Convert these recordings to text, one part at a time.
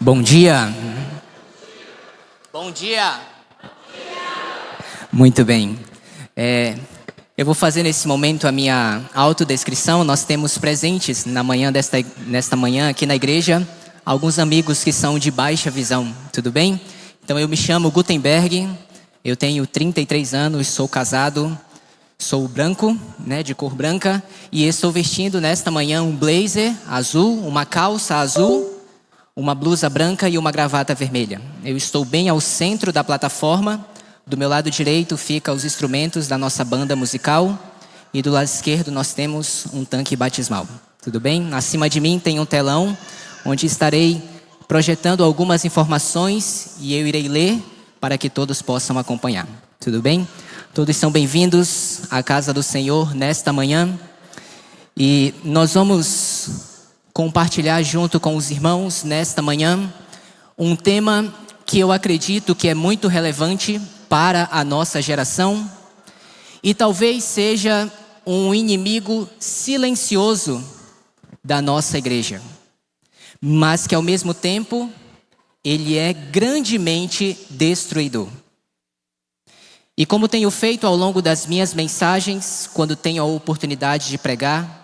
Bom dia. Bom dia. Muito bem. Eu vou fazer nesse momento a minha autodescrição. Nós temos presentes nesta manhã aqui na igreja alguns amigos que são de baixa visão, tudo bem? Então eu me chamo Gutenberg, eu tenho 33 anos, sou casado, sou branco, de cor branca, e estou vestindo nesta manhã um blazer azul, uma calça azul, uma blusa branca e uma gravata vermelha. Eu estou bem ao centro da plataforma. Do meu lado direito fica os instrumentos da nossa banda musical e do lado esquerdo nós temos um tanque batismal. Tudo bem? Acima de mim tem um telão onde estarei projetando algumas informações e eu irei ler para que todos possam acompanhar. Tudo bem? Todos são bem-vindos à casa do Senhor nesta manhã e nós vamos compartilhar junto com os irmãos nesta manhã um tema que eu acredito que é muito relevante para a nossa geração e talvez seja um inimigo silencioso da nossa igreja, mas que ao mesmo tempo ele é grandemente destruidor. E como tenho feito ao longo das minhas mensagens, quando tenho a oportunidade de pregar,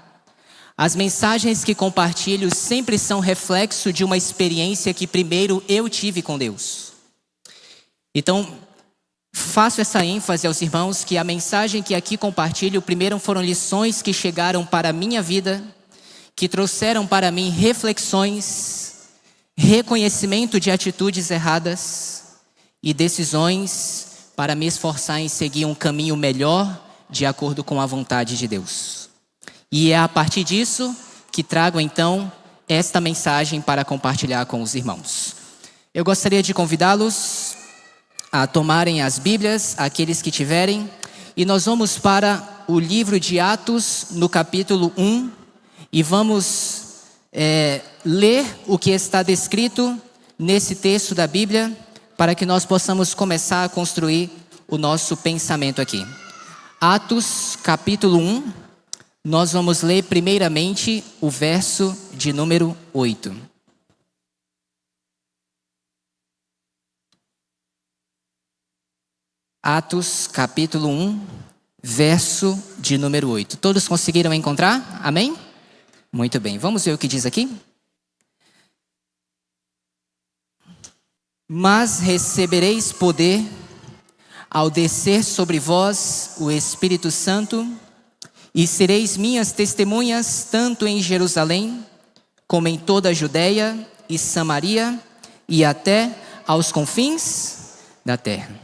as mensagens que compartilho sempre são reflexo de uma experiência que primeiro eu tive com Deus. Então, faço essa ênfase aos irmãos que a mensagem que aqui compartilho, primeiro foram lições que chegaram para a minha vida, que trouxeram para mim reflexões, reconhecimento de atitudes erradas e decisões para me esforçar em seguir um caminho melhor de acordo com a vontade de Deus. E é a partir disso que trago então esta mensagem para compartilhar com os irmãos. Eu gostaria de convidá-los a tomarem as Bíblias, aqueles que tiverem, e nós vamos para o livro de Atos, no capítulo 1, e vamos ler o que está descrito nesse texto da Bíblia, para que nós possamos começar a construir o nosso pensamento aqui. Atos, capítulo 1, nós vamos ler primeiramente o verso de número 8. Atos, capítulo 1, verso de número 8. Todos conseguiram encontrar? Amém? Muito bem, vamos ver o que diz aqui? Mas recebereis poder ao descer sobre vós o Espírito Santo, e sereis minhas testemunhas tanto em Jerusalém, como em toda a Judeia e Samaria, e até aos confins da terra.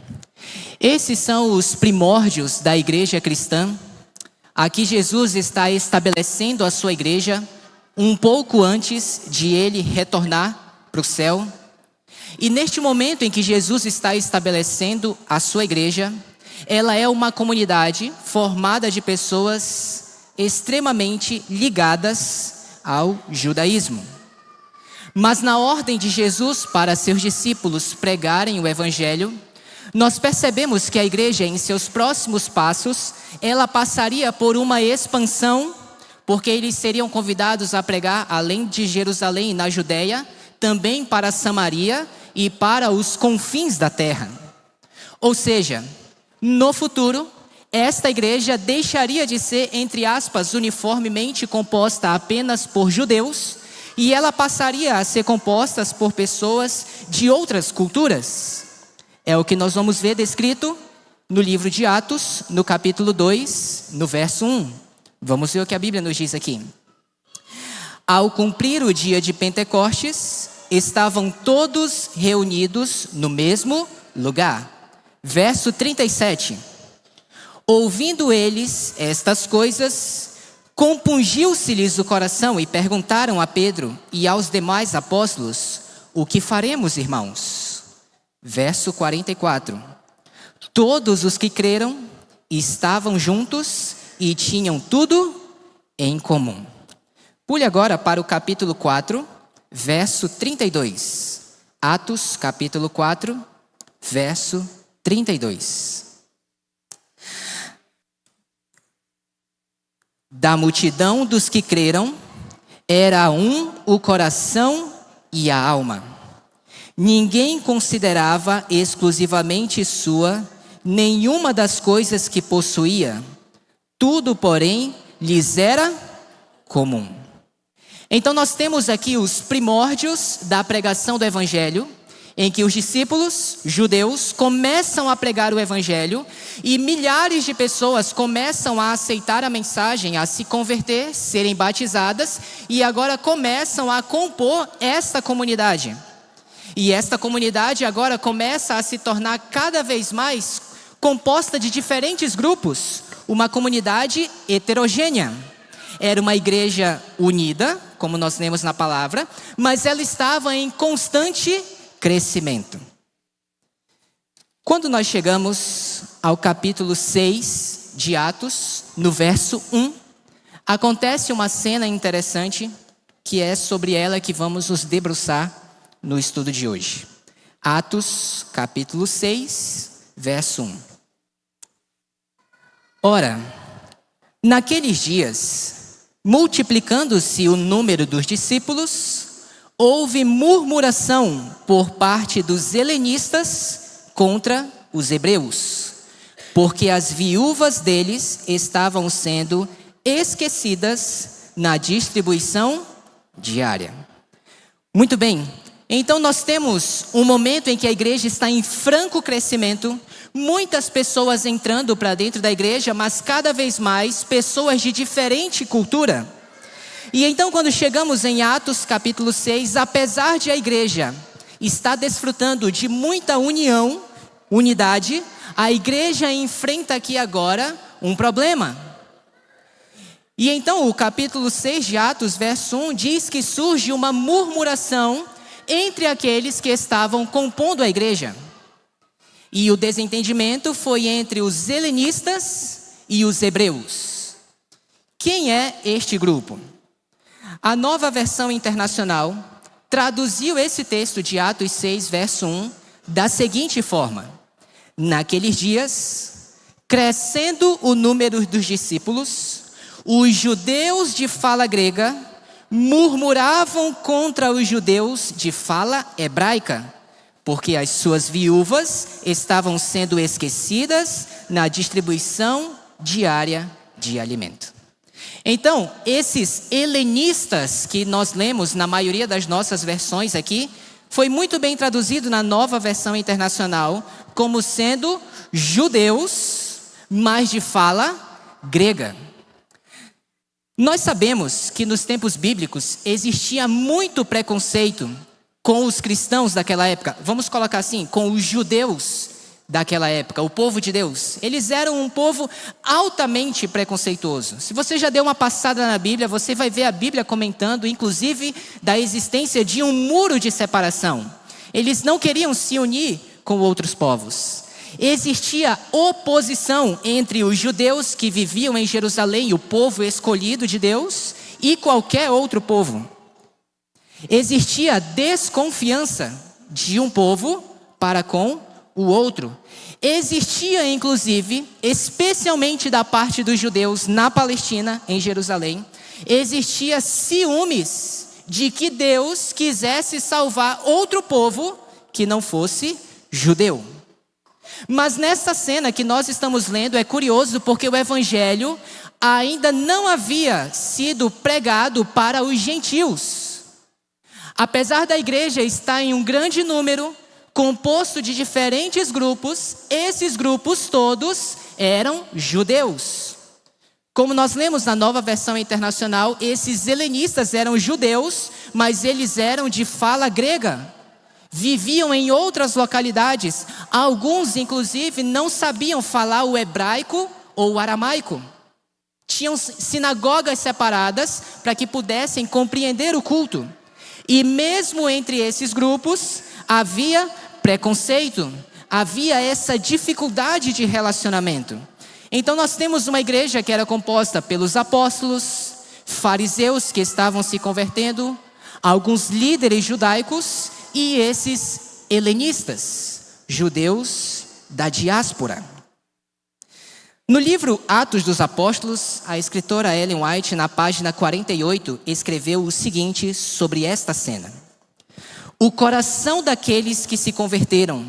Esses são os primórdios da igreja cristã. Aqui Jesus está estabelecendo a sua igreja um pouco antes de ele retornar para o céu. E neste momento em que Jesus está estabelecendo a sua igreja, ela é uma comunidade formada de pessoas extremamente ligadas ao judaísmo. Mas na ordem de Jesus para seus discípulos pregarem o evangelho, nós percebemos que a igreja, em seus próximos passos, ela passaria por uma expansão, porque eles seriam convidados a pregar além de Jerusalém e na Judeia, também para Samaria e para os confins da terra. Ou seja, no futuro, esta igreja deixaria de ser, entre aspas, uniformemente composta apenas por judeus, e ela passaria a ser composta por pessoas de outras culturas. É o que nós vamos ver descrito no livro de Atos, no capítulo 2, no verso 1. Vamos ver o que a Bíblia nos diz aqui. Ao cumprir o dia de Pentecostes, estavam todos reunidos no mesmo lugar. Verso 37. Ouvindo eles estas coisas, compungiu-se-lhes o coração e perguntaram a Pedro e aos demais apóstolos: o que faremos, irmãos? Verso 44. Todos os que creram estavam juntos e tinham tudo em comum. Pule agora para o capítulo 4, verso 32. Atos, capítulo 4, verso 32. Da multidão dos que creram, era um o coração e a alma. Ninguém considerava exclusivamente sua nenhuma das coisas que possuía. Tudo, porém, lhes era comum. Então nós temos aqui os primórdios da pregação do Evangelho, em que os discípulos judeus começam a pregar o Evangelho e milhares de pessoas começam a aceitar a mensagem, a se converter, serem batizadas e agora começam a compor esta comunidade. E esta comunidade agora começa a se tornar cada vez mais composta de diferentes grupos, uma comunidade heterogênea. Era uma igreja unida, como nós lemos na palavra, mas ela estava em constante crescimento. Quando nós chegamos ao capítulo 6 de Atos, no verso 1, acontece uma cena interessante, que é sobre ela que vamos nos debruçar no estudo de hoje. Atos, capítulo 6, verso 1. Ora, naqueles dias, multiplicando-se o número dos discípulos, houve murmuração por parte dos helenistas contra os hebreus, porque as viúvas deles estavam sendo esquecidas na distribuição diária. Muito bem, então nós temos um momento em que a igreja está em franco crescimento, muitas pessoas entrando para dentro da igreja, mas cada vez mais pessoas de diferente cultura. E então quando chegamos em Atos capítulo 6, apesar de a igreja estar desfrutando de muita unidade, a igreja enfrenta aqui agora um problema. E então o capítulo 6 de Atos, verso 1, diz que surge uma murmuração entre aqueles que estavam compondo a igreja. E o desentendimento foi entre os helenistas e os hebreus. Quem é este grupo? A Nova Versão Internacional traduziu esse texto de Atos 6, verso 1, da seguinte forma: naqueles dias, crescendo o número dos discípulos, os judeus de fala grega murmuravam contra os judeus de fala hebraica, porque as suas viúvas estavam sendo esquecidas na distribuição diária de alimento. Então, esses helenistas que nós lemos na maioria das nossas versões aqui, foi muito bem traduzido na Nova Versão Internacional como sendo judeus, mas de fala grega. Nós sabemos que nos tempos bíblicos existia muito preconceito com os cristãos daquela época, vamos colocar assim, com os judeus daquela época, o povo de Deus. Eles eram um povo altamente preconceituoso. Se você já deu uma passada na Bíblia, você vai ver a Bíblia comentando, inclusive, da existência de um muro de separação. Eles não queriam se unir com outros povos. Existia oposição entre os judeus que viviam em Jerusalém, o povo escolhido de Deus, e qualquer outro povo. Existia desconfiança de um povo para com o outro. Existia, inclusive, especialmente da parte dos judeus na Palestina, em Jerusalém, existia ciúmes de que Deus quisesse salvar outro povo que não fosse judeu. Mas nessa cena que nós estamos lendo é curioso porque o evangelho ainda não havia sido pregado para os gentios. Apesar da igreja estar em um grande número, composto de diferentes grupos, esses grupos todos eram judeus. Como nós lemos na Nova Versão Internacional, esses helenistas eram judeus, mas eles eram de fala grega. Viviam em outras localidades. Alguns, inclusive, não sabiam falar o hebraico ou o aramaico. Tinham sinagogas separadas para que pudessem compreender o culto. E mesmo entre esses grupos, havia preconceito, havia essa dificuldade de relacionamento. Então nós temos uma igreja que era composta pelos apóstolos, fariseus que estavam se convertendo, alguns líderes judaicos e esses helenistas, judeus da diáspora. No livro Atos dos Apóstolos, a escritora Ellen White, na página 48, escreveu o seguinte sobre esta cena. o coração daqueles que se converteram,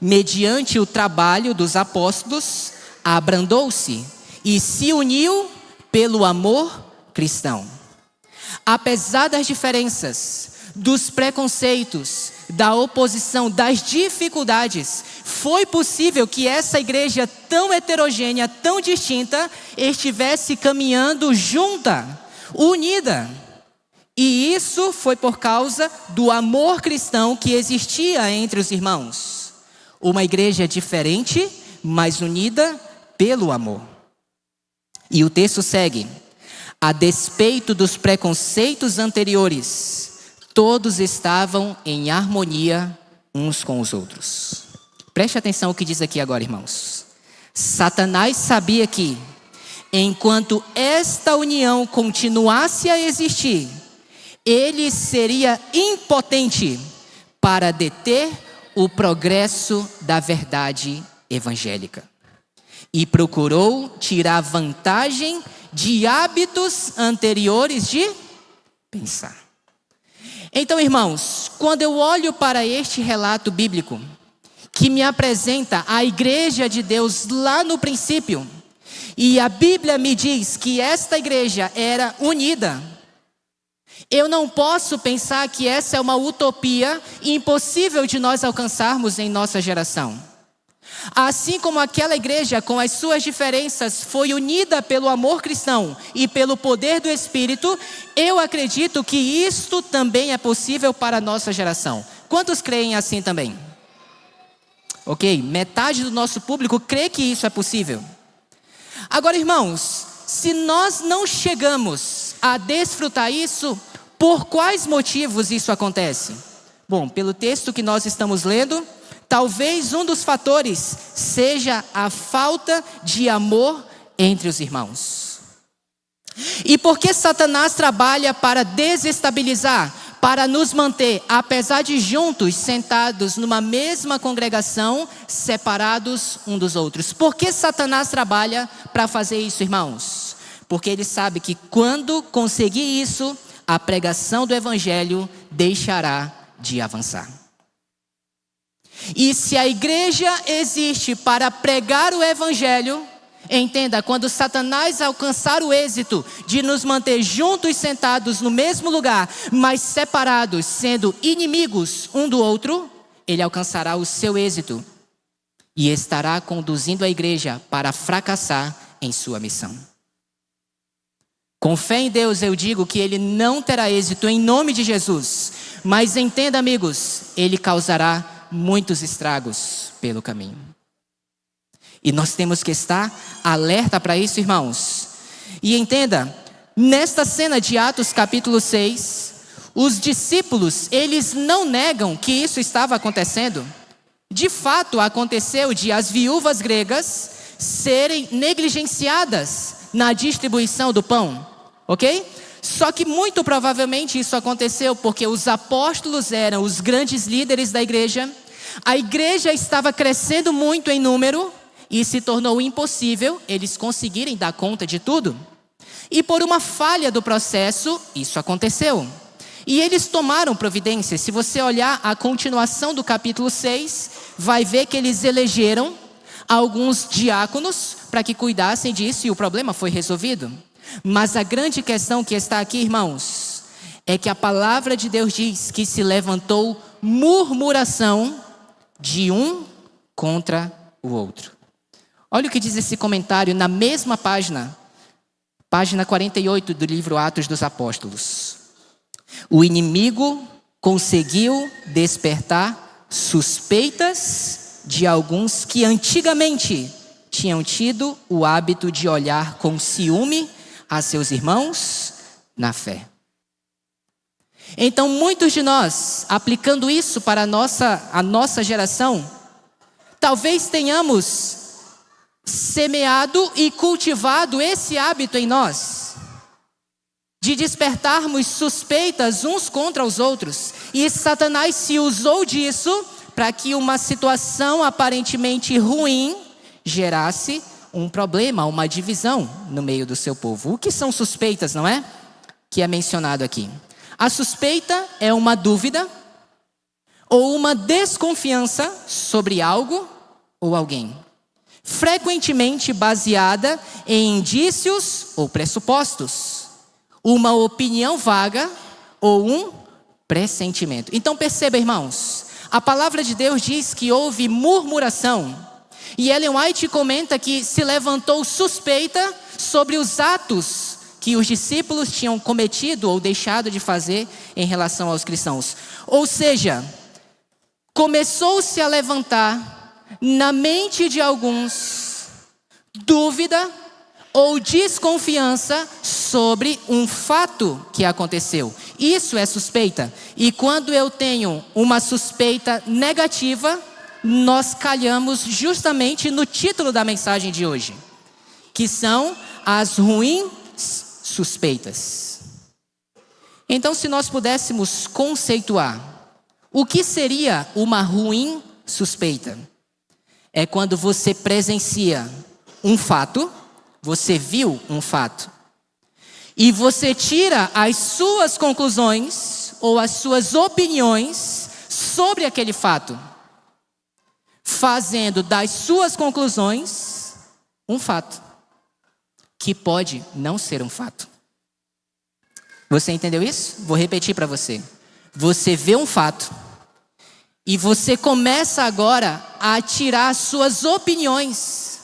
mediante o trabalho dos apóstolos, abrandou-se e se uniu pelo amor cristão. Apesar das diferenças, dos preconceitos, da oposição, das dificuldades, foi possível que essa igreja tão heterogênea, tão distinta, estivesse caminhando junta, unida. E isso foi por causa do amor cristão que existia entre os irmãos. Uma igreja diferente, mas unida pelo amor. E o texto segue: a despeito dos preconceitos anteriores, todos estavam em harmonia uns com os outros. Preste atenção ao que diz aqui agora, irmãos. Satanás sabia que, enquanto esta união continuasse a existir, ele seria impotente para deter o progresso da verdade evangélica. E procurou tirar vantagem de hábitos anteriores de pensar. Então, irmãos, quando eu olho para este relato bíblico, que me apresenta a igreja de Deus lá no princípio, e a Bíblia me diz que esta igreja era unida, eu não posso pensar que essa é uma utopia impossível de nós alcançarmos em nossa geração. Assim como aquela igreja, com as suas diferenças, foi unida pelo amor cristão e pelo poder do Espírito, eu acredito que isto também é possível para a nossa geração. Quantos creem assim também? Ok, metade do nosso público crê que isso é possível. Agora, irmãos, se nós não chegamos a desfrutar isso, por quais motivos isso acontece? Bom, pelo texto que nós estamos lendo, talvez um dos fatores seja a falta de amor entre os irmãos. E por que Satanás trabalha para desestabilizar, para nos manter, apesar de juntos, sentados numa mesma congregação, separados um dos outros? Por que Satanás trabalha para fazer isso, irmãos? Porque ele sabe que quando conseguir isso, a pregação do evangelho deixará de avançar. E se a igreja existe para pregar o evangelho, entenda, quando Satanás alcançar o êxito de nos manter juntos sentados no mesmo lugar, mas separados, sendo inimigos um do outro, ele alcançará o seu êxito e estará conduzindo a igreja para fracassar em sua missão. Com fé em Deus eu digo que ele não terá êxito em nome de Jesus, mas entenda, amigos, ele causará muitos estragos pelo caminho. E nós temos que estar alerta para isso, irmãos. E entenda, nesta cena de Atos capítulo 6, os discípulos, eles não negam que isso estava acontecendo. De fato, aconteceu de as viúvas gregas serem negligenciadas na distribuição do pão, ok? Só que muito provavelmente isso aconteceu porque os apóstolos eram os grandes líderes da igreja. A igreja estava crescendo muito em número e se tornou impossível eles conseguirem dar conta de tudo. E por uma falha do processo, isso aconteceu. E eles tomaram providências. Se você olhar a continuação do capítulo 6, vai ver que eles elegeram alguns diáconos para que cuidassem disso e o problema foi resolvido. Mas a grande questão que está aqui, irmãos, é que a palavra de Deus diz que se levantou murmuração de um contra o outro. Olha o que diz esse comentário na mesma página 48 do livro Atos dos Apóstolos. O inimigo conseguiu despertar suspeitas de alguns que antigamente tinham tido o hábito de olhar com ciúme a seus irmãos na fé. Então, muitos de nós, aplicando isso para a nossa geração, talvez tenhamos semeado e cultivado esse hábito em nós, de despertarmos suspeitas uns contra os outros. E Satanás se usou disso para que uma situação aparentemente ruim gerasse um problema, uma divisão no meio do seu povo. O que são suspeitas, não é? Que é mencionado aqui. A suspeita é uma dúvida ou uma desconfiança sobre algo ou alguém, frequentemente baseada em indícios ou pressupostos, uma opinião vaga ou um pressentimento. Então perceba, irmãos, a palavra de Deus diz que houve murmuração, e Ellen White comenta que se levantou suspeita sobre os atos que os discípulos tinham cometido ou deixado de fazer em relação aos cristãos. Ou seja, começou-se a levantar na mente de alguns dúvida ou desconfiança sobre um fato que aconteceu. Isso é suspeita. E quando eu tenho uma suspeita negativa, nós calhamos justamente no título da mensagem de hoje, que são as ruins suspeitas. Então, se nós pudéssemos conceituar o que seria uma ruim suspeita, é quando você presencia um fato, você viu um fato, e você tira as suas conclusões ou as suas opiniões sobre aquele fato, fazendo das suas conclusões um fato, que pode não ser um fato. Você entendeu isso? Vou repetir para você. Você vê um fato, e você começa agora a tirar suas opiniões,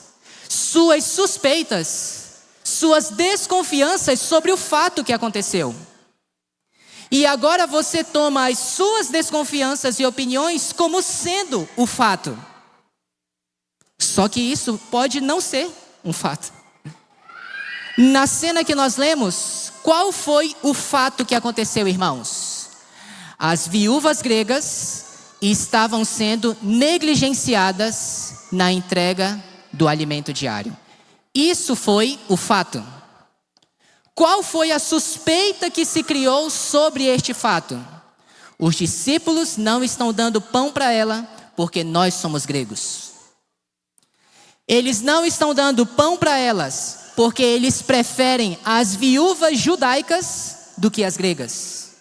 suas suspeitas, suas desconfianças sobre o fato que aconteceu. E agora você toma as suas desconfianças e opiniões como sendo o fato. Só que isso pode não ser um fato. Na cena que nós lemos, qual foi o fato que aconteceu, irmãos? As viúvas gregas estavam sendo negligenciadas na entrega do alimento diário. Isso foi o fato. Qual foi a suspeita que se criou sobre este fato? Os discípulos não estão dando pão para ela porque nós somos gregos. Eles não estão dando pão para elas porque eles preferem as viúvas judaicas do que as gregas.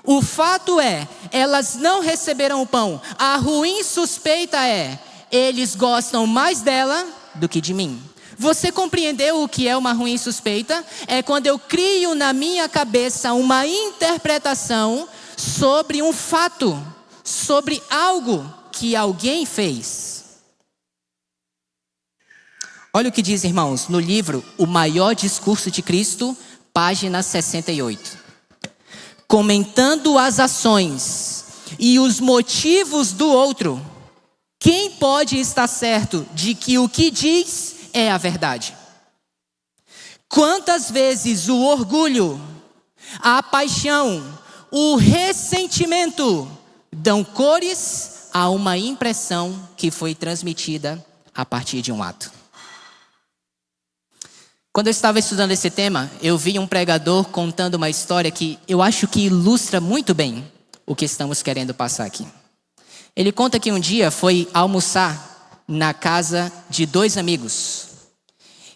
O fato é, elas não receberam o pão. A ruim suspeita é, eles gostam mais dela do que de mim. Você compreendeu o que é uma ruim suspeita? É quando eu crio na minha cabeça uma interpretação sobre um fato, sobre algo que alguém fez. Olha o que diz, irmãos, no livro O Maior Discurso de Cristo, página 68. Comentando as ações e os motivos do outro, quem pode estar certo de que o que diz é a verdade? Quantas vezes o orgulho, a paixão, o ressentimento dão cores a uma impressão que foi transmitida a partir de um ato? Quando eu estava estudando esse tema, eu vi um pregador contando uma história que eu acho que ilustra muito bem o que estamos querendo passar aqui. Ele conta que um dia foi almoçar na casa de 2 amigos.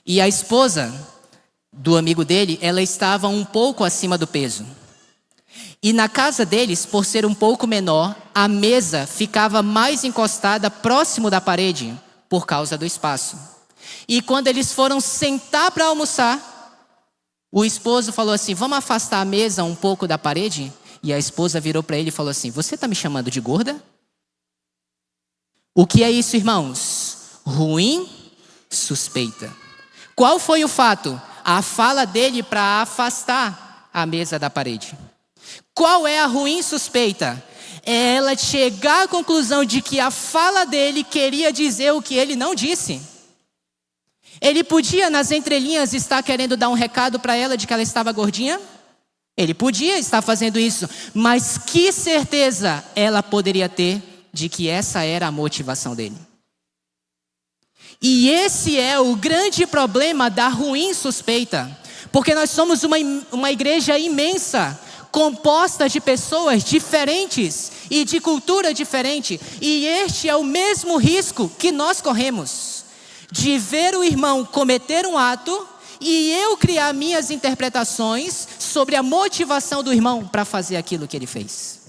E a esposa do amigo dele, ela estava um pouco acima do peso. E na casa deles, por ser um pouco menor, a mesa ficava mais encostada próximo da parede por causa do espaço. E quando eles foram sentar para almoçar, o esposo falou assim: vamos afastar a mesa um pouco da parede? E a esposa virou para ele e falou assim: você está me chamando de gorda? O que é isso, irmãos? Ruim suspeita. Qual foi o fato? A fala dele para afastar a mesa da parede. Qual é a ruim suspeita? É ela chegar à conclusão de que a fala dele queria dizer o que ele não disse. Ele podia, nas entrelinhas, estar querendo dar um recado para ela de que ela estava gordinha? Ele podia estar fazendo isso, mas que certeza ela poderia ter de que essa era a motivação dele? E esse é o grande problema da ruim suspeita, porque nós somos uma igreja imensa, composta de pessoas diferentes e de cultura diferente, e este é o mesmo risco que nós corremos, de ver o irmão cometer um ato e eu criar minhas interpretações sobre a motivação do irmão para fazer aquilo que ele fez.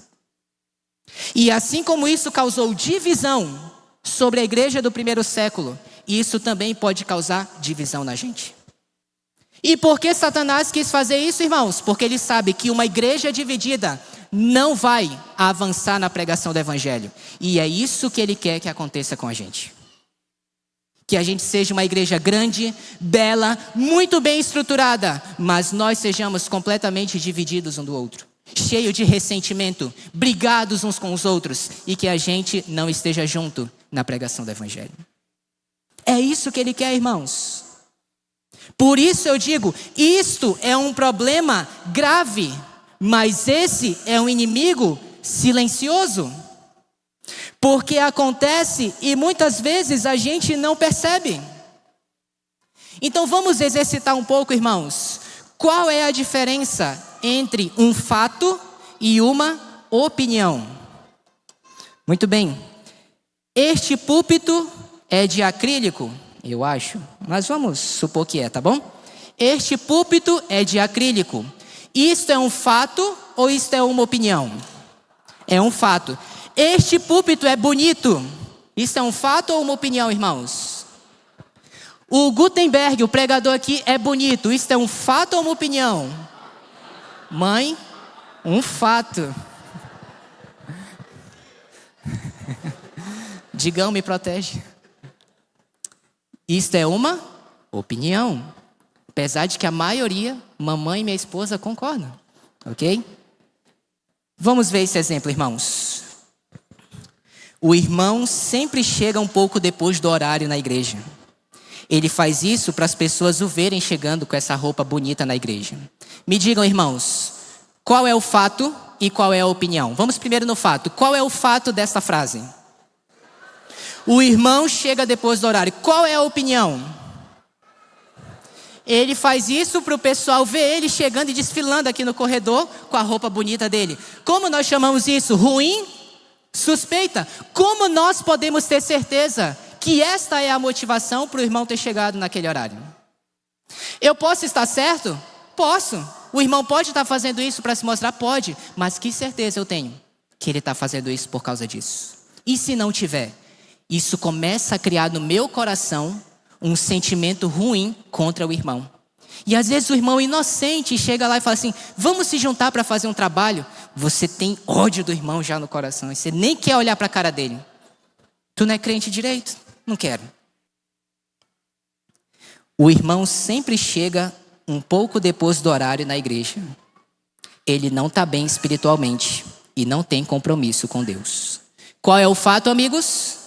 E assim como isso causou divisão sobre a igreja do primeiro século, isso também pode causar divisão na gente. E por que Satanás quis fazer isso, irmãos? Porque ele sabe que uma igreja dividida não vai avançar na pregação do evangelho. E é isso que ele quer que aconteça com a gente. Que a gente seja uma igreja grande, bela, muito bem estruturada, mas nós sejamos completamente divididos um do outro, cheio de ressentimento, brigados uns com os outros, e que a gente não esteja junto na pregação do evangelho. É isso que ele quer, irmãos. Por isso eu digo, isto é um problema grave, mas esse é um inimigo silencioso. Porque acontece e muitas vezes a gente não percebe. Então vamos exercitar um pouco, irmãos. Qual é a diferença entre um fato e uma opinião? Muito bem. Este púlpito é de acrílico, eu acho. Mas vamos supor que é, tá bom? Este púlpito é de acrílico. Isto é um fato ou isto é uma opinião? É um fato. Este púlpito é bonito. Isso é um fato ou uma opinião, irmãos? O Gutenberg, o pregador aqui, é bonito. Isso é um fato ou uma opinião? Mãe, um fato. Digão, me protege. Isto é uma opinião. Apesar de que a maioria, mamãe e minha esposa, concordam. Ok? Vamos ver esse exemplo, irmãos. O irmão sempre chega um pouco depois do horário na igreja. Ele faz isso para as pessoas o verem chegando com essa roupa bonita na igreja. Me digam, irmãos, qual é o fato e qual é a opinião? Vamos primeiro no fato. Qual é o fato dessa frase? O irmão chega depois do horário. Qual é a opinião? Ele faz isso para o pessoal ver ele chegando e desfilando aqui no corredor com a roupa bonita dele. Como nós chamamos isso? Ruim? Suspeita. Como nós podemos ter certeza que esta é a motivação para o irmão ter chegado naquele horário? Eu posso estar certo? Posso. O irmão pode estar fazendo isso para se mostrar? Pode. Mas que certeza eu tenho que ele está fazendo isso por causa disso? E se não tiver? Isso começa a criar no meu coração um sentimento ruim contra o irmão. E às vezes o irmão inocente chega lá e fala assim: vamos se juntar para fazer um trabalho. Você tem ódio do irmão já no coração e você nem quer olhar para a cara dele. Tu não é crente direito? Não quero. O irmão sempre chega um pouco depois do horário na igreja. Ele não está bem espiritualmente e não tem compromisso com Deus. Qual é o fato, amigos?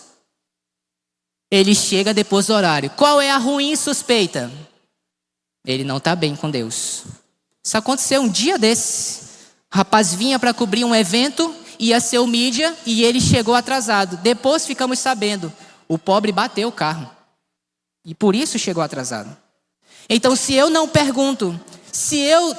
Ele chega depois do horário. Qual é a ruim suspeita? Ele não está bem com Deus. Isso aconteceu um dia desse. O rapaz vinha para cobrir um evento, ia ser o mídia e ele chegou atrasado. Depois ficamos sabendo, o pobre bateu o carro. E por isso chegou atrasado. Então se eu não pergunto, se eu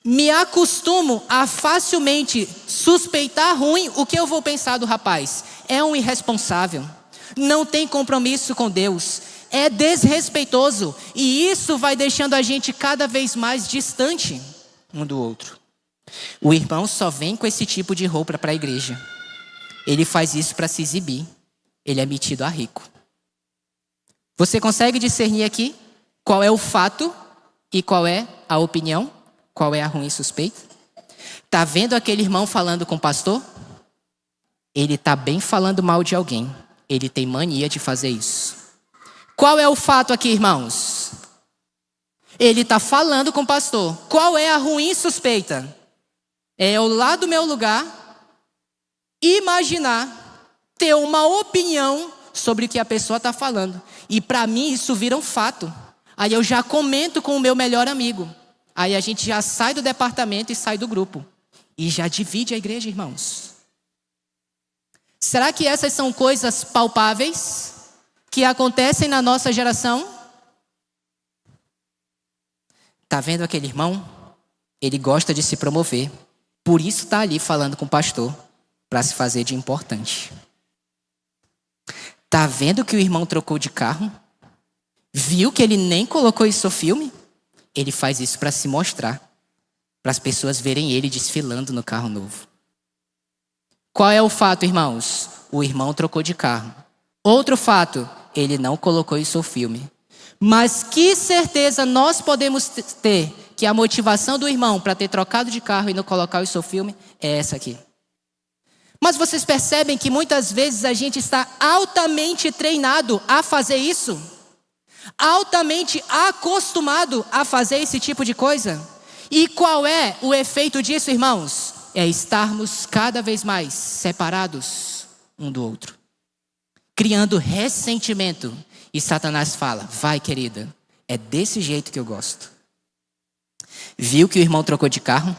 me acostumo a facilmente suspeitar ruim, o que eu vou pensar do rapaz? É um irresponsável. Não tem compromisso com Deus. É desrespeitoso. E isso vai deixando a gente cada vez mais distante um do outro. O irmão só vem com esse tipo de roupa para a igreja. Ele faz isso para se exibir. Ele é metido a rico. Você consegue discernir aqui qual é o fato e qual é a opinião? Qual é a ruim suspeita? Está vendo aquele irmão falando com o pastor? Ele está bem falando mal de alguém. Ele tem mania de fazer isso. Qual é o fato aqui, irmãos? Ele está falando com o pastor. Qual é a ruim suspeita? É eu lá do meu lugar, imaginar, ter uma opinião sobre o que a pessoa está falando. E para mim isso vira um fato. Aí eu já comento com o meu melhor amigo. Aí a gente já sai do departamento e sai do grupo. E já divide a igreja, irmãos. Será que essas são coisas palpáveis que acontecem na nossa geração? Está vendo aquele irmão? Ele gosta de se promover. Por isso está ali falando com o pastor, para se fazer de importante. Está vendo que o irmão trocou de carro? Viu que ele nem colocou isso no filme? Ele faz isso para se mostrar, para as pessoas verem ele desfilando no carro novo. Qual é o fato, irmãos? O irmão trocou de carro. Outro fato, ele não colocou isso no filme. Mas que certeza nós podemos ter que a motivação do irmão para ter trocado de carro e não colocar isso no filme é essa aqui. Mas vocês percebem que muitas vezes a gente está altamente treinado a fazer isso? Altamente acostumado a fazer esse tipo de coisa? E qual é o efeito disso, irmãos? É estarmos cada vez mais separados um do outro, criando ressentimento. E Satanás fala: vai, querida, é desse jeito que eu gosto. Viu que o irmão trocou de carro?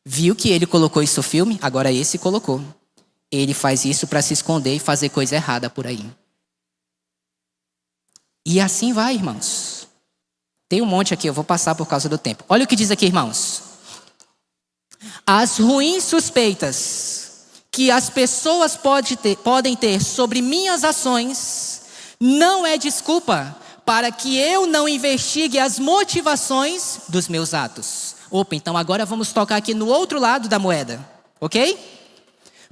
Viu que ele colocou isso no filme? Agora esse colocou. Ele faz isso para se esconder e fazer coisa errada por aí. E assim vai, irmãos. Tem um monte aqui, eu vou passar por causa do tempo. Olha o que diz aqui, irmãos. As ruins suspeitas que as pessoas podem ter sobre minhas ações não é desculpa para que eu não investigue as motivações dos meus atos. Opa, então agora vamos tocar aqui no outro lado da moeda, ok?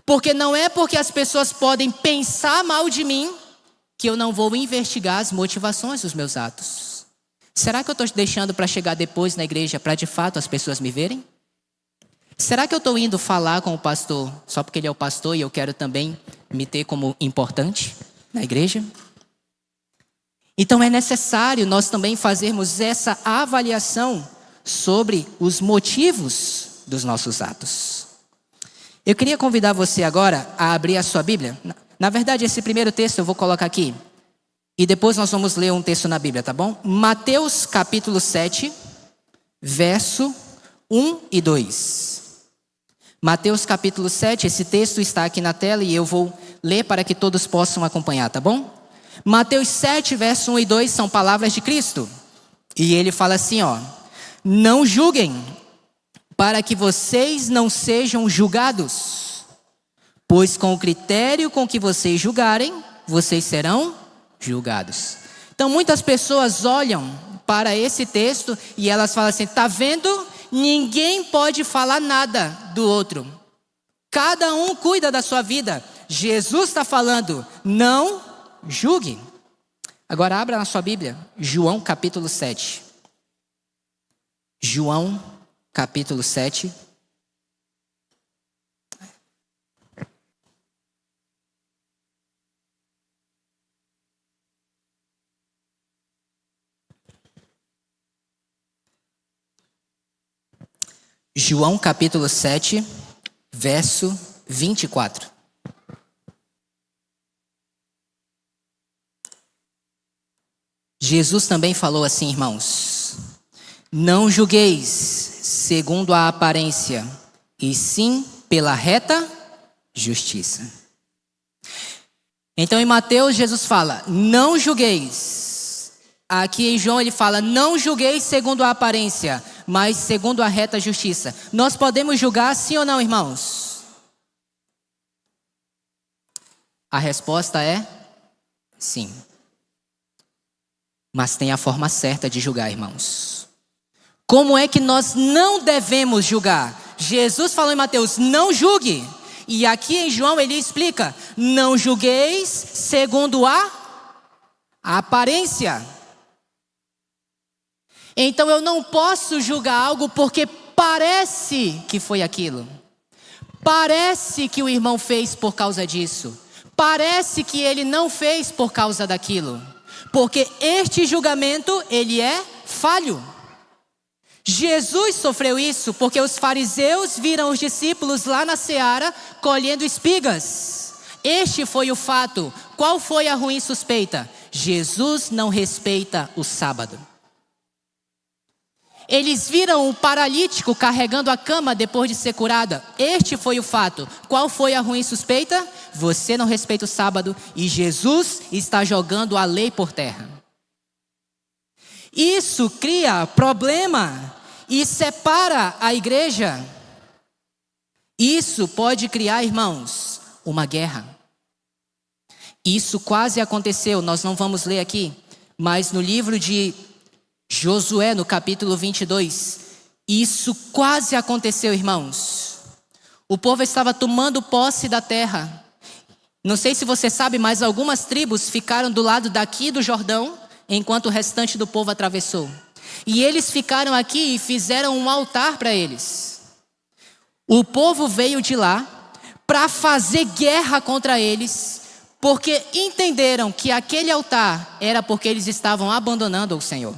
Porque não é porque as pessoas podem pensar mal de mim que eu não vou investigar as motivações dos meus atos. Será que eu estou deixando para chegar depois na igreja para de fato as pessoas me verem? Será que eu estou indo falar com o pastor só porque ele é o pastor e eu quero também me ter como importante na igreja? Então é necessário nós também fazermos essa avaliação sobre os motivos dos nossos atos. Eu queria convidar você agora a abrir a sua Bíblia. Na verdade, esse primeiro texto eu vou colocar aqui. E depois nós vamos ler um texto na Bíblia, tá bom? Mateus capítulo 7, verso 1 e 2. Mateus capítulo 7, esse texto está aqui na tela e eu vou ler para que todos possam acompanhar, tá bom? Mateus 7, verso 1 e 2 são palavras de Cristo. E ele fala assim, ó: não julguem, para que vocês não sejam julgados, pois com o critério com que vocês julgarem, vocês serão julgados. Então muitas pessoas olham para esse texto e elas falam assim: tá vendo? Ninguém pode falar nada do outro. Cada um cuida da sua vida. Jesus está falando: não julgue. Agora abra na sua Bíblia, João capítulo 7. João capítulo 7. João capítulo 7, verso 24. Jesus também falou assim, irmãos: não julgueis segundo a aparência, e sim pela reta justiça. Então em Mateus Jesus fala: não julgueis. Aqui em João ele fala: não julgueis segundo a aparência, mas segundo a reta justiça. Nós podemos julgar sim ou não, irmãos? A resposta é sim. Mas tem a forma certa de julgar, irmãos. Como é que nós não devemos julgar? Jesus falou em Mateus: não julgue. E aqui em João ele explica: não julgueis segundo a aparência. Então eu não posso julgar algo porque parece que foi aquilo. Parece que o irmão fez por causa disso. Parece que ele não fez por causa daquilo. Porque este julgamento, ele é falho. Jesus sofreu isso porque os fariseus viram os discípulos lá na seara colhendo espigas. Este foi o fato. Qual foi a ruim suspeita? Jesus não respeita o sábado. Eles viram o paralítico carregando a cama depois de ser curada. Este foi o fato. Qual foi a ruim suspeita? Você não respeita o sábado e Jesus está jogando a lei por terra. Isso cria problema e separa a igreja. Isso pode criar, irmãos, uma guerra. Isso quase aconteceu, nós não vamos ler aqui, mas no livro de Josué, no capítulo 22, isso quase aconteceu, irmãos. O povo estava tomando posse da terra. Não sei se você sabe, mas algumas tribos ficaram do lado daqui do Jordão, enquanto o restante do povo atravessou. E eles ficaram aqui e fizeram um altar para eles. O povo veio de lá para fazer guerra contra eles, porque entenderam que aquele altar era porque eles estavam abandonando o Senhor.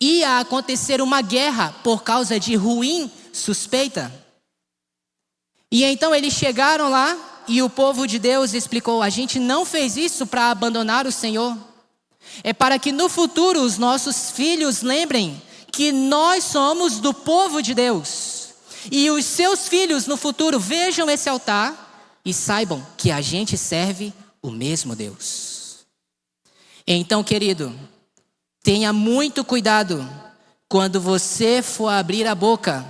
Ia acontecer uma guerra por causa de ruim suspeita. E então eles chegaram lá e o povo de Deus explicou: a gente não fez isso para abandonar o Senhor. É para que no futuro os nossos filhos lembrem que nós somos do povo de Deus. E os seus filhos no futuro vejam esse altar e saibam que a gente serve o mesmo Deus. Então, querido, tenha muito cuidado quando você for abrir a boca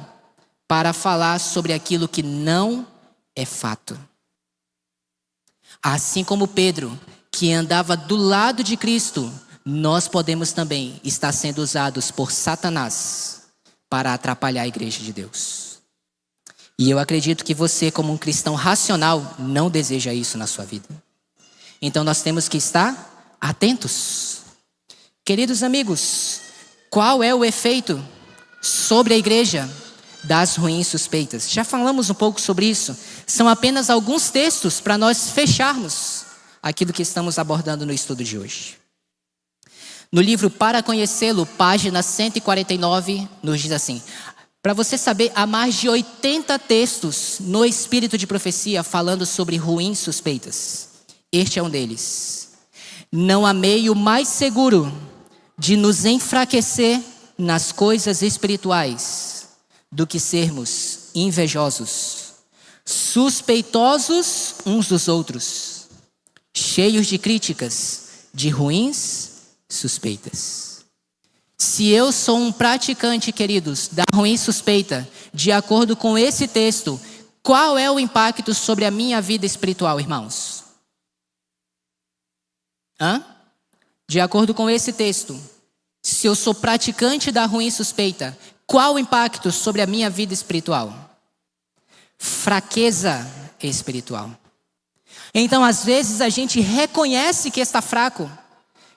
para falar sobre aquilo que não é fato. Assim como Pedro, que andava do lado de Cristo, nós podemos também estar sendo usados por Satanás para atrapalhar a igreja de Deus. E eu acredito que você, como um cristão racional, não deseja isso na sua vida. Então nós temos que estar atentos. Queridos amigos, qual é o efeito sobre a igreja das ruins suspeitas? Já falamos um pouco sobre isso. São apenas alguns textos para nós fecharmos aquilo que estamos abordando no estudo de hoje. No livro Para Conhecê-lo, página 149, nos diz assim: para você saber, há mais de 80 textos no espírito de profecia falando sobre ruins suspeitas. Este é um deles. Não há meio mais seguro de nos enfraquecer nas coisas espirituais do que sermos invejosos, suspeitosos uns dos outros, cheios de críticas, de ruins suspeitas. Se eu sou um praticante, queridos, da ruim suspeita, de acordo com esse texto, qual é o impacto sobre a minha vida espiritual, irmãos? De acordo com esse texto, se eu sou praticante da ruim suspeita, qual o impacto sobre a minha vida espiritual? Fraqueza espiritual. Então, às vezes, a gente reconhece que está fraco,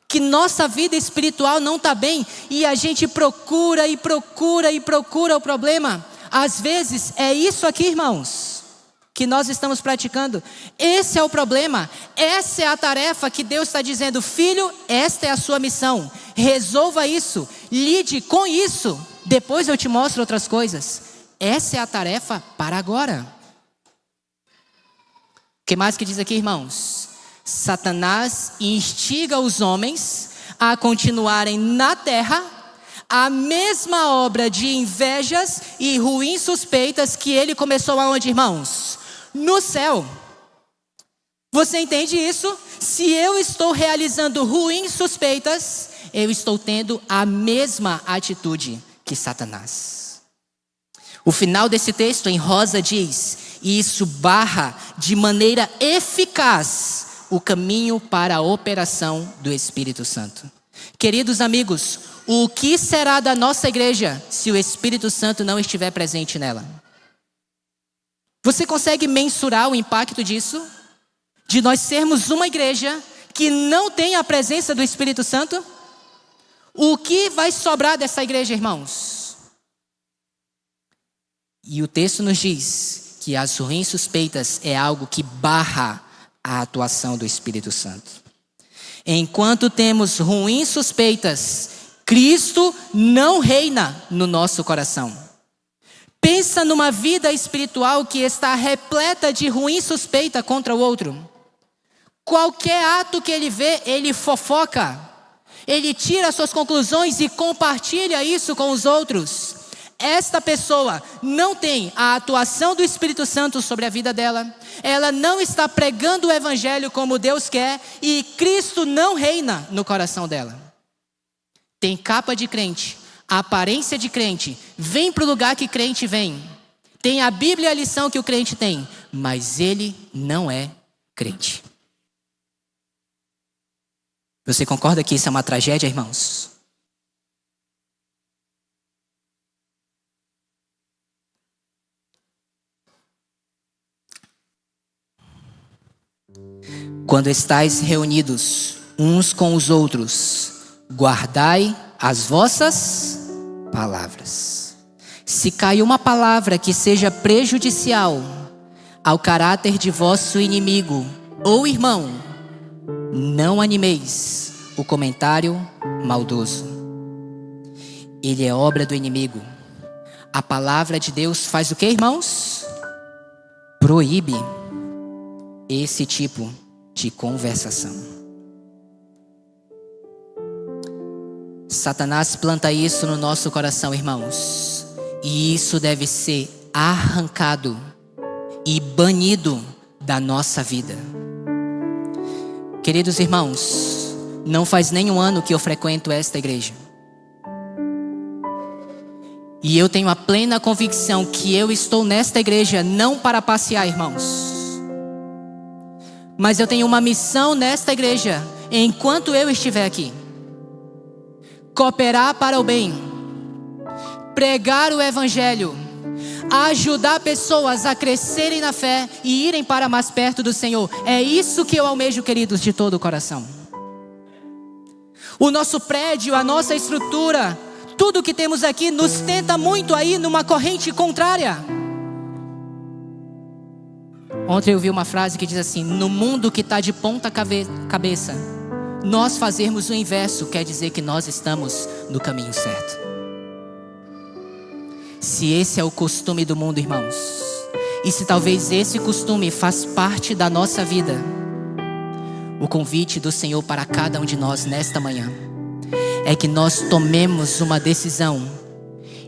que nossa vida espiritual não está bem, e a gente procura o problema. Às vezes, é isso aqui, irmãos, que nós estamos praticando. Esse é o problema, essa é a tarefa que Deus está dizendo: filho, esta é a sua missão, resolva isso, lide com isso, depois eu te mostro outras coisas. Essa é a tarefa para agora. O que mais que diz aqui, irmãos? Satanás instiga os homens a continuarem na terra a mesma obra de invejas e ruins suspeitas que ele começou aonde, irmãos? No céu. Você entende isso? Se eu estou realizando ruins suspeitas, eu estou tendo a mesma atitude que Satanás. O final desse texto em rosa diz: e isso barra de maneira eficaz o caminho para a operação do Espírito Santo. Queridos amigos, o que será da nossa igreja se o Espírito Santo não estiver presente nela? Você consegue mensurar o impacto disso? De nós sermos uma igreja que não tem a presença do Espírito Santo? O que vai sobrar dessa igreja, irmãos? E o texto nos diz que as ruins suspeitas é algo que barra a atuação do Espírito Santo. Enquanto temos ruins suspeitas, Cristo não reina no nosso coração. Pensa numa vida espiritual que está repleta de ruim suspeita contra o outro. Qualquer ato que ele vê, ele fofoca. Ele tira suas conclusões e compartilha isso com os outros. Esta pessoa não tem a atuação do Espírito Santo sobre a vida dela. Ela não está pregando o Evangelho como Deus quer. E Cristo não reina no coração dela. Tem capa de crente, aparência de crente, vem para o lugar que crente vem. Tem a Bíblia e a lição que o crente tem, mas ele não é crente. Você concorda que isso é uma tragédia, irmãos? Quando estáis reunidos uns com os outros, guardai as vossas palavras. Se cai uma palavra que seja prejudicial ao caráter de vosso inimigo ou irmão, não animeis o comentário maldoso. Ele é obra do inimigo. A palavra de Deus faz o que, irmãos? Proíbe esse tipo de conversação. Satanás planta isso no nosso coração, irmãos, e isso deve ser arrancado e banido da nossa vida. Queridos irmãos, não faz nenhum ano que eu frequento esta igreja, e eu tenho a plena convicção que eu estou nesta igreja não para passear, irmãos, mas eu tenho uma missão nesta igreja enquanto eu estiver aqui: cooperar para o bem, pregar o evangelho, ajudar pessoas a crescerem na fé e irem para mais perto do Senhor. É isso que eu almejo, queridos, de todo o coração. O nosso prédio, a nossa estrutura, tudo que temos aqui nos tenta muito aí numa corrente contrária. Ontem eu vi uma frase que diz assim: no mundo que está de ponta cabeça, nós fazermos o inverso quer dizer que nós estamos no caminho certo. Se esse é o costume do mundo, irmãos, e se talvez esse costume faz parte da nossa vida, o convite do Senhor para cada um de nós nesta manhã é que nós tomemos uma decisão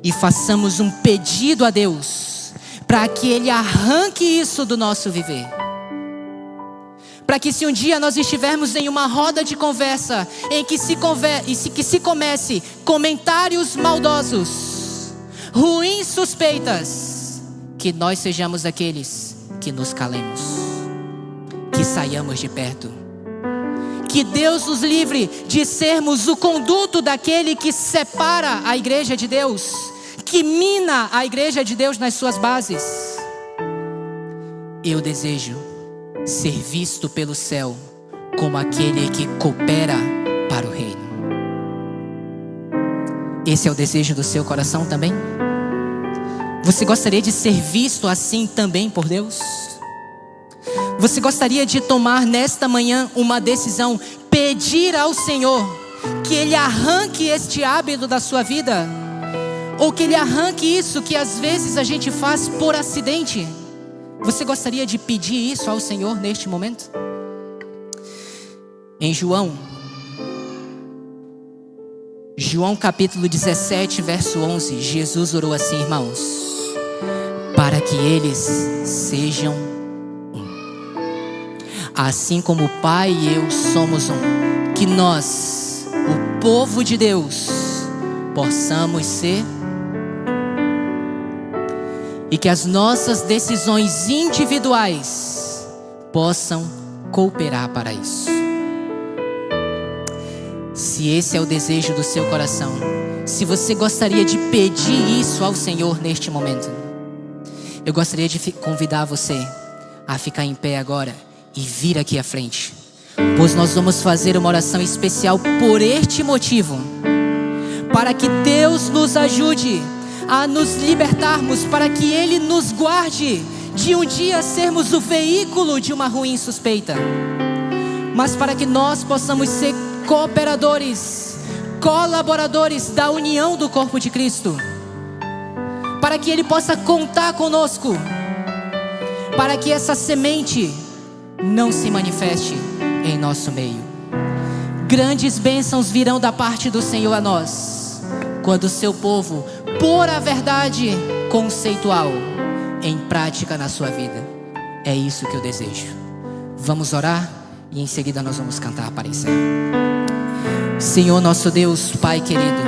e façamos um pedido a Deus para que Ele arranque isso do nosso viver. Para que se um dia nós estivermos em uma roda de conversa em que se comece comentários maldosos, ruins suspeitas, que nós sejamos aqueles que nos calemos, que saiamos de perto. Que Deus nos livre de sermos o conduto daquele que separa a igreja de Deus, que mina a igreja de Deus nas suas bases. Eu desejo ser visto pelo céu como aquele que coopera para o reino. Esse é o desejo do seu coração também? Você gostaria de ser visto assim também por Deus? Você gostaria de tomar nesta manhã uma decisão, pedir ao Senhor que Ele arranque este hábito da sua vida? Ou que Ele arranque isso que às vezes a gente faz por acidente? Você gostaria de pedir isso ao Senhor neste momento? Em João capítulo 17, verso 11, Jesus orou assim, irmãos: para que eles sejam um, assim como o Pai e eu somos um, que nós, o povo de Deus, possamos ser, e que as nossas decisões individuais possam cooperar para isso. Se esse é o desejo do seu coração, se você gostaria de pedir isso ao Senhor neste momento, eu gostaria de convidar você a ficar em pé agora e vir aqui à frente, pois nós vamos fazer uma oração especial por este motivo, para que Deus nos ajude a nos libertarmos, para que Ele nos guarde de um dia sermos o veículo de uma ruim suspeita, mas para que nós possamos ser cooperadores, colaboradores da união do corpo de Cristo, para que Ele possa contar conosco, para que essa semente não se manifeste em nosso meio. Grandes bênçãos virão da parte do Senhor a nós, quando o seu povo pôr a verdade conceitual em prática na sua vida. É isso que eu desejo. Vamos orar e em seguida nós vamos cantar para encerrar. Senhor nosso Deus, Pai querido,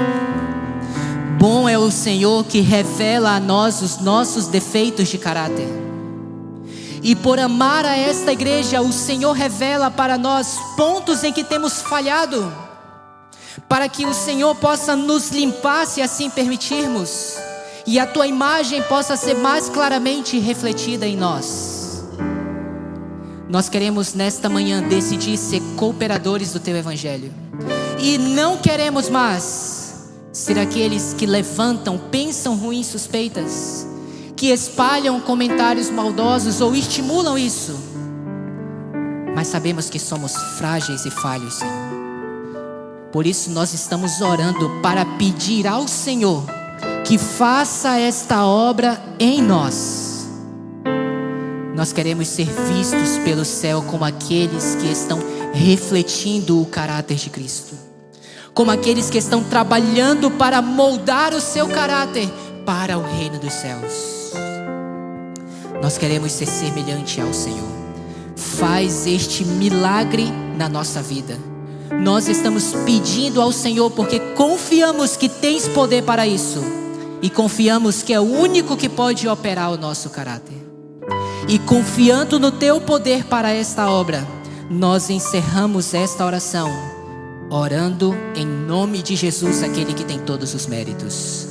bom é o Senhor que revela a nós os nossos defeitos de caráter. E por amar a esta igreja, o Senhor revela para nós pontos em que temos falhado, para que o Senhor possa nos limpar, se assim permitirmos, e a Tua imagem possa ser mais claramente refletida em nós. Nós queremos nesta manhã decidir ser cooperadores do Teu Evangelho. E não queremos mais ser aqueles que levantam, pensam ruins suspeitas, que espalham comentários maldosos ou estimulam isso. Mas sabemos que somos frágeis e falhos, Senhor. Por isso nós estamos orando para pedir ao Senhor que faça esta obra em nós. Nós queremos ser vistos pelo céu como aqueles que estão refletindo o caráter de Cristo, como aqueles que estão trabalhando para moldar o seu caráter para o reino dos céus. Nós queremos ser semelhante ao Senhor. Faz este milagre na nossa vida. Nós estamos pedindo ao Senhor porque confiamos que tens poder para isso, e confiamos que é o único que pode operar o nosso caráter. E confiando no teu poder para esta obra, nós encerramos esta oração orando em nome de Jesus, aquele que tem todos os méritos.